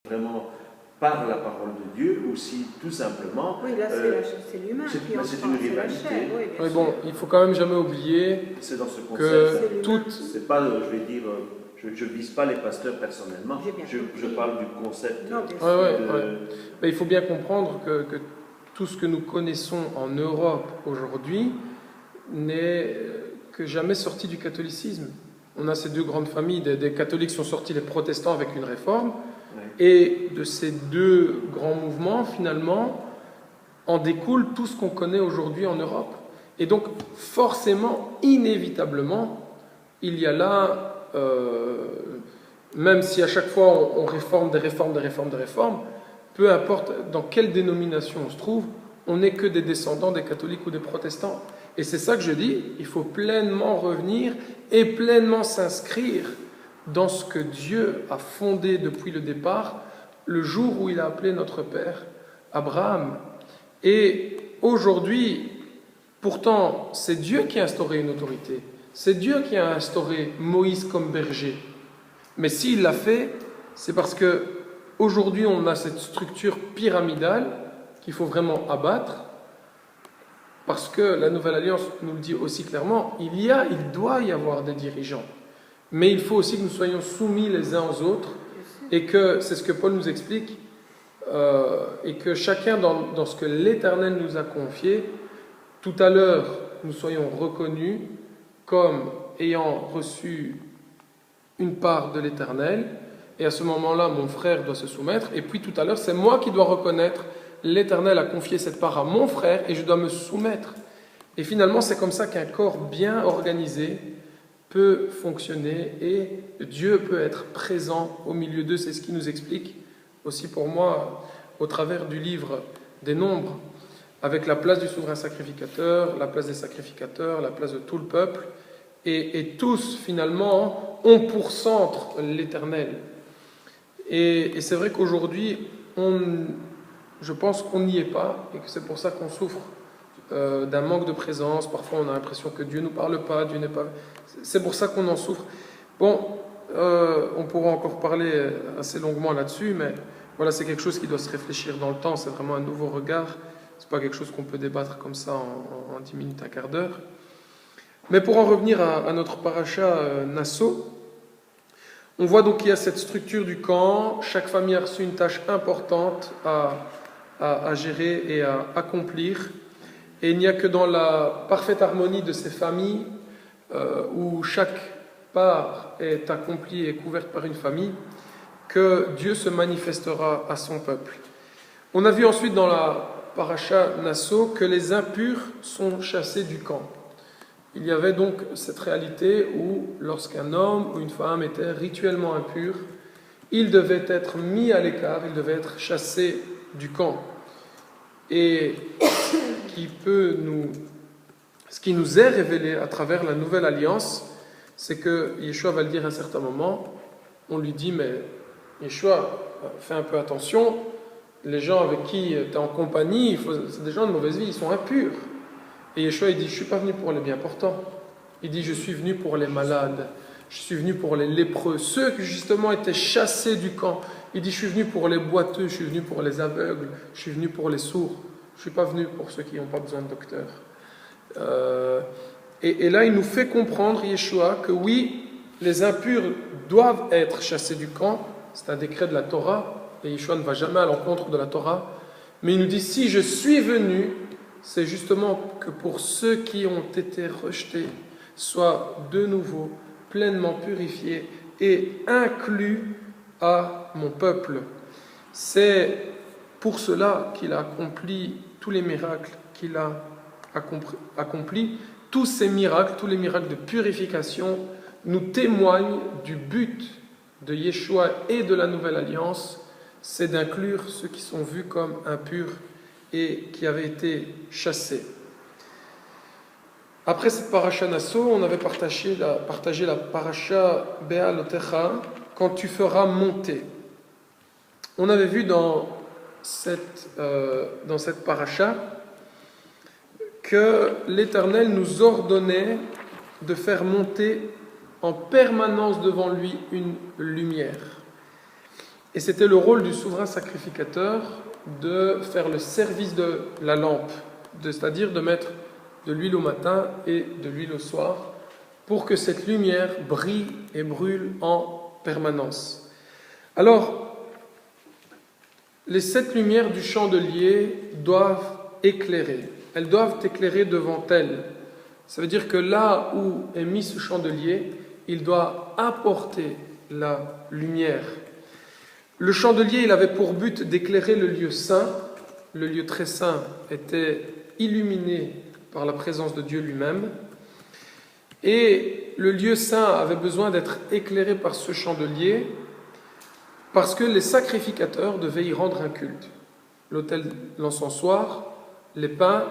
vraiment par la parole de Dieu, ou si tout simplement... Oui, là c'est l'humain qui c'est une c'est la rivalité. chair, oui, bien Mais sûr. bon, il faut quand même jamais oublier C'est dans ce que concept. toute... C'est pas, je vais dire, je ne vise pas les pasteurs personnellement, J'ai bien je compris. parle du concept. Non, bien sûr. Mais il faut bien comprendre que tout ce que nous connaissons en Europe aujourd'hui n'est que jamais sorti du catholicisme. On a ces deux grandes familles, des catholiques sont sortis les protestants avec une réforme, et de ces deux grands mouvements, finalement, en découle tout ce qu'on connaît aujourd'hui en Europe. Et donc, forcément, inévitablement, il y a là, même si à chaque fois on réforme des réformes, peu importe dans quelle dénomination on se trouve, on n'est que des descendants des catholiques ou des protestants. Et c'est ça que je dis, il faut pleinement revenir et pleinement s'inscrire dans ce que Dieu a fondé depuis le départ, le jour où il a appelé notre Père, Abraham. Et aujourd'hui, pourtant, c'est Dieu qui a instauré une autorité. C'est Dieu qui a instauré Moïse comme berger. Mais s'il l'a fait, c'est parce que aujourd'hui on a cette structure pyramidale qu'il faut vraiment abattre. Parce que la Nouvelle Alliance nous le dit aussi clairement, il doit y avoir des dirigeants. Mais il faut aussi que nous soyons soumis les uns aux autres, et que, c'est ce que Paul nous explique, et que chacun dans ce que l'Éternel nous a confié, tout à l'heure, nous soyons reconnus comme ayant reçu une part de l'Éternel, et à ce moment-là, mon frère doit se soumettre, et puis tout à l'heure, c'est moi qui dois reconnaître, l'Éternel a confié cette part à mon frère, et je dois me soumettre. Et finalement, c'est comme ça qu'un corps bien organisé peut fonctionner, et Dieu peut être présent au milieu d'eux. C'est ce qui nous explique aussi pour moi, au travers du livre des Nombres, avec la place du souverain sacrificateur, la place des sacrificateurs, la place de tout le peuple, et tous finalement ont pour centre l'Éternel. Et c'est vrai qu'aujourd'hui, je pense qu'on n'y est pas, et que c'est pour ça qu'on souffre d'un manque de présence. Parfois on a l'impression que Dieu ne nous parle pas, Dieu n'est pas... C'est pour ça qu'on en souffre. Bon, on pourra encore parler assez longuement là-dessus, mais voilà, c'est quelque chose qui doit se réfléchir dans le temps, c'est vraiment un nouveau regard, c'est pas quelque chose qu'on peut débattre comme ça en 10 minutes, un quart d'heure. Mais pour en revenir à notre paracha Nasso, on voit donc qu'il y a cette structure du camp, chaque famille a reçu une tâche importante à gérer et à accomplir, et il n'y a que dans la parfaite harmonie de ces familles, où chaque part est accomplie et couverte par une famille, que Dieu se manifestera à son peuple. On a vu ensuite dans la paracha Nasso que les impurs sont chassés du camp. Il y avait donc cette réalité où lorsqu'un homme ou une femme était rituellement impur, il devait être mis à l'écart, il devait être chassé du camp. Et ce qui nous est révélé à travers la nouvelle alliance, c'est que Yeshua va le dire à un certain moment, on lui dit, mais Yeshua, fais un peu attention, les gens avec qui tu es en compagnie, c'est des gens de mauvaise vie, ils sont impurs. Et Yeshua, il dit, je ne suis pas venu pour les bien portants. Il dit, je suis venu pour les malades, je suis venu pour les lépreux, ceux qui justement étaient chassés du camp. Il dit, je suis venu pour les boiteux, je suis venu pour les aveugles, je suis venu pour les sourds. Je ne suis pas venu pour ceux qui n'ont pas besoin de docteur. Et là, il nous fait comprendre, Yeshua, que oui, les impurs doivent être chassés du camp. C'est un décret de la Torah, et Yeshua ne va jamais à l'encontre de la Torah. Mais il nous dit, si je suis venu, c'est justement que pour ceux qui ont été rejetés, soient de nouveau pleinement purifiés et inclus à mon peuple. C'est pour cela qu'il a accompli tous les miracles qu'il a accomplis. Tous ces miracles, tous les miracles de purification nous témoignent du but de Yeshua et de la Nouvelle Alliance, c'est d'inclure ceux qui sont vus comme impurs et qui avaient été chassés. Après cette paracha Nasso, on avait partagé la paracha Be'alotecha, quand tu feras monter. On avait vu dans cette paracha que l'Éternel nous ordonnait de faire monter en permanence devant lui une lumière. Et c'était le rôle du souverain sacrificateur de faire le service de la lampe, c'est-à-dire de mettre de l'huile au matin et de l'huile au soir, pour que cette lumière brille et brûle en permanence. Alors, les 7 lumières du chandelier doivent éclairer. Elles doivent éclairer devant elles. Ça veut dire que là où est mis ce chandelier, il doit apporter la lumière. Le chandelier, il avait pour but d'éclairer le lieu saint. Le lieu très saint était illuminé par la présence de Dieu lui-même. Et le lieu saint avait besoin d'être éclairé par ce chandelier parce que les sacrificateurs devaient y rendre un culte. L'autel, l'encensoir, les pains,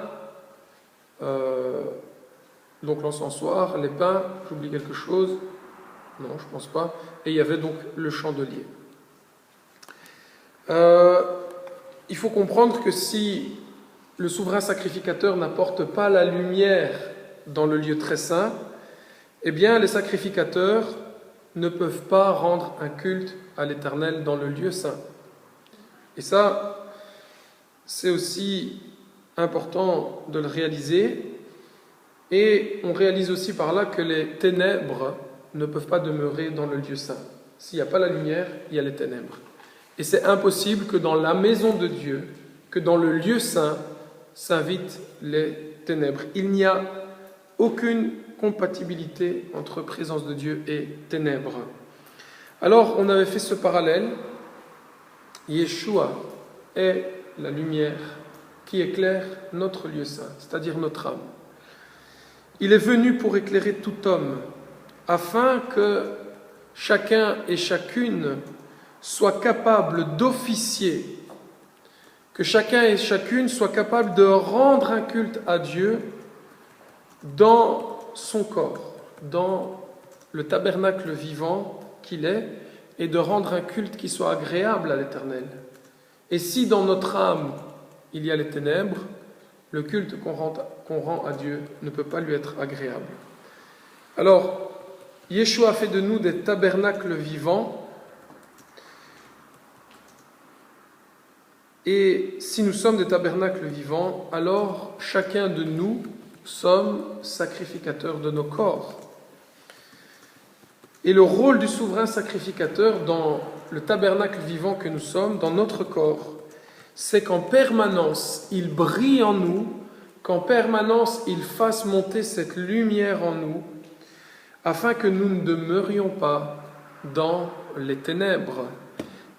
donc l'encensoir, les pains, j'oublie quelque chose, non, je ne pense pas, et il y avait donc le chandelier. Il faut comprendre que si le souverain sacrificateur n'apporte pas la lumière dans le lieu très saint, eh bien les sacrificateurs ne peuvent pas rendre un culte à l'Éternel dans le lieu saint. Et ça, c'est aussi important de le réaliser. Et on réalise aussi par là que les ténèbres ne peuvent pas demeurer dans le lieu saint. S'il n'y a pas la lumière, il y a les ténèbres. Et c'est impossible que dans la maison de Dieu, que dans le lieu saint, s'invitent les ténèbres. Il n'y a aucune compatibilité entre présence de Dieu et ténèbres. Alors, on avait fait ce parallèle. Yeshua est la lumière qui éclaire notre lieu saint, c'est-à-dire notre âme. Il est venu pour éclairer tout homme, afin que chacun et chacune soit capable d'officier, que chacun et chacune soit capable de rendre un culte à Dieu dans son corps, dans le tabernacle vivant qu'il est, et de rendre un culte qui soit agréable à l'Éternel. Et si dans notre âme il y a les ténèbres, le culte qu'on rend à Dieu ne peut pas lui être agréable. Alors, Yeshua a fait de nous des tabernacles vivants. Et si nous sommes des tabernacles vivants, alors chacun de nous sommes sacrificateurs de nos corps. Et le rôle du souverain sacrificateur dans le tabernacle vivant que nous sommes, dans notre corps, c'est qu'en permanence, il brille en nous, qu'en permanence, il fasse monter cette lumière en nous, afin que nous ne demeurions pas dans les ténèbres.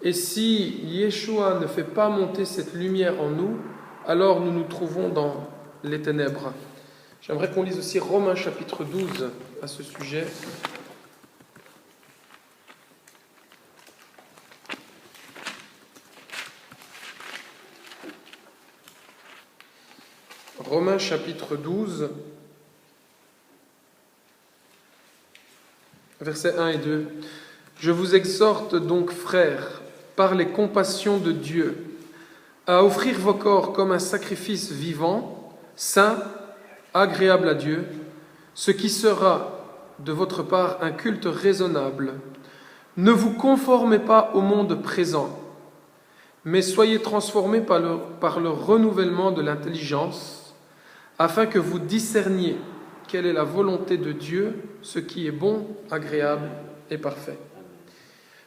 Et si Yeshua ne fait pas monter cette lumière en nous, alors nous nous trouvons dans les ténèbres. J'aimerais qu'on lise aussi Romains chapitre 12 à ce sujet. Romains chapitre 12, versets 1 et 2. Je vous exhorte donc, frères, par les compassions de Dieu, à offrir vos corps comme un sacrifice vivant, saint, agréable à Dieu, ce qui sera de votre part un culte raisonnable. Ne vous conformez pas au monde présent, mais soyez transformés par le renouvellement de l'intelligence, afin que vous discerniez quelle est la volonté de Dieu, ce qui est bon, agréable et parfait.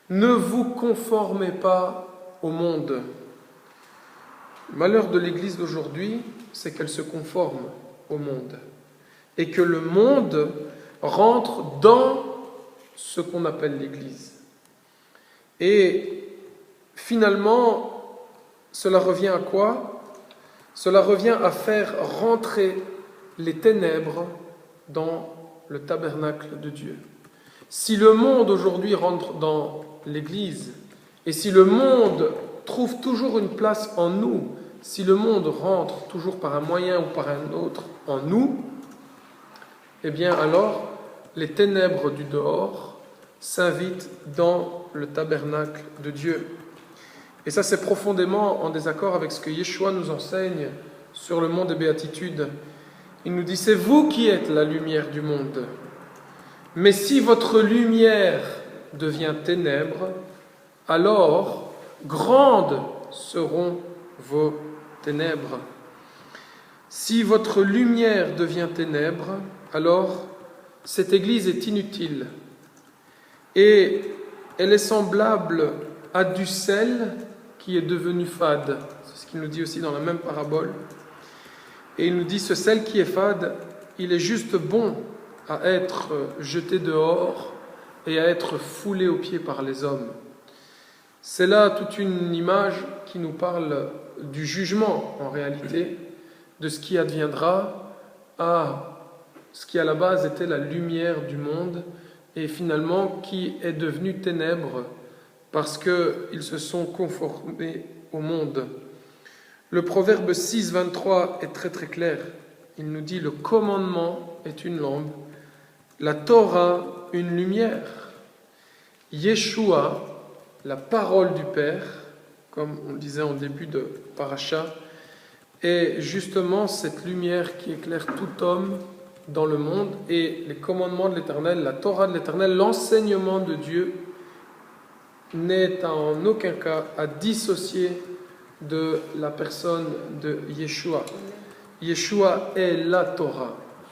Ne vous conformez pas au monde. Le malheur de l'Église d'aujourd'hui, c'est qu'elle se conforme au monde et que le monde rentre dans ce qu'on appelle l'Église. Et finalement, cela revient à quoi ? Cela revient à faire rentrer les ténèbres dans le tabernacle de Dieu. Si le monde aujourd'hui rentre dans l'Église, et si le monde trouve toujours une place en nous, si le monde rentre toujours par un moyen ou par un autre en nous, eh bien alors les ténèbres du dehors s'invitent dans le tabernacle de Dieu. Et ça, c'est profondément en désaccord avec ce que Yeshua nous enseigne sur le mont des béatitudes. Il nous dit, c'est vous qui êtes la lumière du monde. Mais si votre lumière devient ténèbre, alors grandes seront vos ténèbres. Si votre lumière devient ténèbres, alors cette Église est inutile et elle est semblable à du sel qui est devenu fade. C'est ce qu'il nous dit aussi dans la même parabole. Et il nous dit, ce sel qui est fade, il est juste bon à être jeté dehors et à être foulé aux pieds par les hommes. C'est là toute une image qui nous parle du jugement, en réalité, de ce qui adviendra à ce qui à la base était la lumière du monde et finalement qui est devenu ténèbres parce qu'ils se sont conformés au monde. Le proverbe 6, 23 est très très clair. Il nous dit, le commandement est une lampe, la Torah une lumière, Yeshua, la parole du Père, comme on le disait en début de paracha, est justement cette lumière qui éclaire tout homme dans le monde, et les commandements de l'Éternel, la Torah de l'Éternel, l'enseignement de Dieu n'est en aucun cas à dissocier de la personne de Yeshua. Yeshua est la Torah.